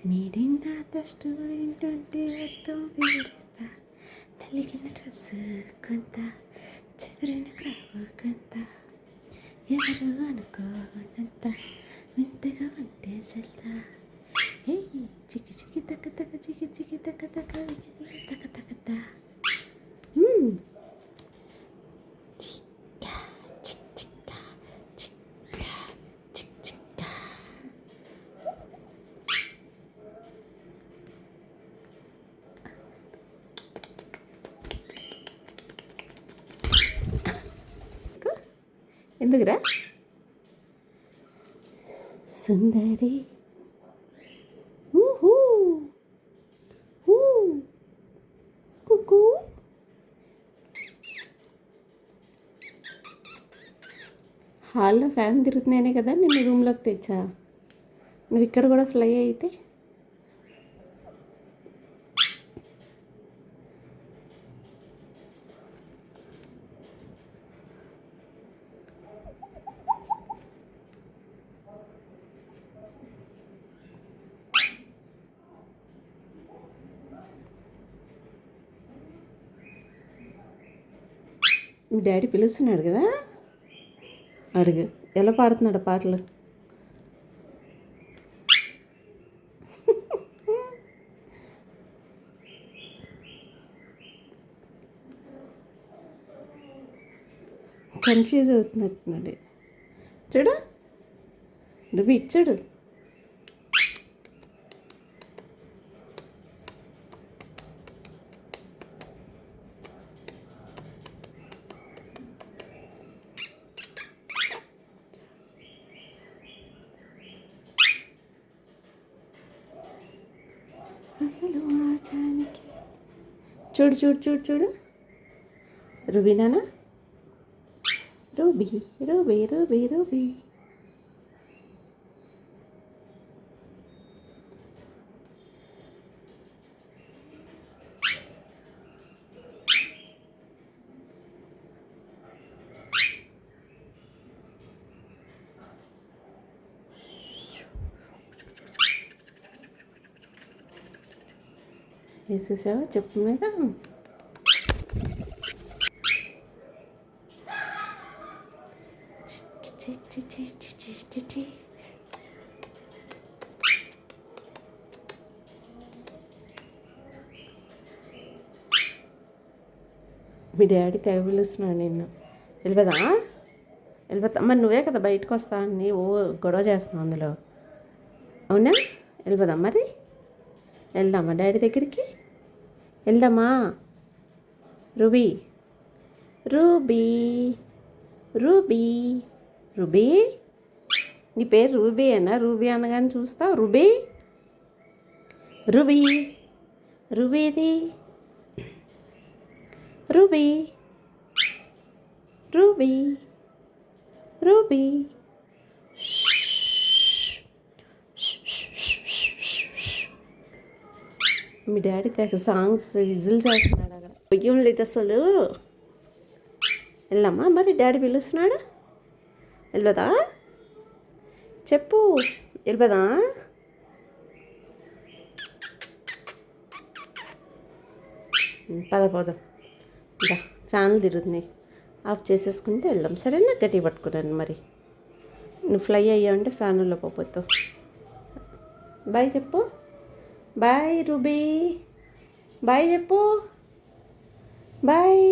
మీడిందా student ఉంటే ఎంతో వివరిస్తా తల్లికిన dress కొంత చెదిరిన క్రాఫ్ కొంత ఎవరు అనుకోనంత వింతగా ఉంటే చెల్తా ఏ చికి చికి తక్క తక్క చికి చికి తక్క తక్క తక్క తక్క తా ఎందుకురా సుందరి కుకు హాల్లో ఫ్యాన్ తిరుగుతున్నాయనే కదా నిన్ను రూమ్లోకి తెచ్చా. నువ్వు ఇక్కడ కూడా ఫ్లై అయితే మీ డాడీ పిలుస్తున్నాడు కదా, అడుగు ఎలా పాడుతున్నాడు పాటలు. కన్ఫ్యూజ్ అవుతున్నట్టున్నాడు. చూడు నువ్వు ఇచ్చాడు. అసలు ఆచానికి చూడు చూడు చూడు చూడు రూబీనా, రూబీ రూబీ రూబీ రూబీ. వేసేసావా చెప్పు మీద. మీ డాడీ తెగ పిలుస్తున్నాడు నిన్ను. వెళ్ళిపోదా వెళ్ళిపోతా. మరి నువ్వే కదా బయటకు వస్తా అని ఓ గొడవ చేస్తున్నావు అందులో. అవునా వెళ్ళిపోదాం మరి. వెళ్దామా డాడీ దగ్గరికి వెళ్దామా. రూబీ రూబీ రూబీ రూబీ నీ పేరు రూబీ అనా? రూబీ అనగానే చూస్తావు. రూబీ రూబీ రూబీది రూబీ రూబీ రూబీ. మీ డాడీ తెగ సాంగ్స్ విజిల్ చేస్తున్నాడు అక్కడ. భయం లేదు అసలు. వెళ్ళమ్మా మరి డాడీ పిలుస్తున్నాడు. వెళ్ళదా చెప్పు. వెళ్ళదా పద పోదాం. ఇంకా ఫ్యాన్లు తిరుగుతున్నాయి, ఆఫ్ చేసేసుకుంటే వెళ్దాం. సరేనా గట్టి పట్టుకున్నాను. మరి నువ్వు ఫ్లై అయ్యావంటే ఫ్యాన్లో పోతావు. బాయ్ చెప్పు. Bye Ruby. బాయ్ చెప్పు. బాయ్.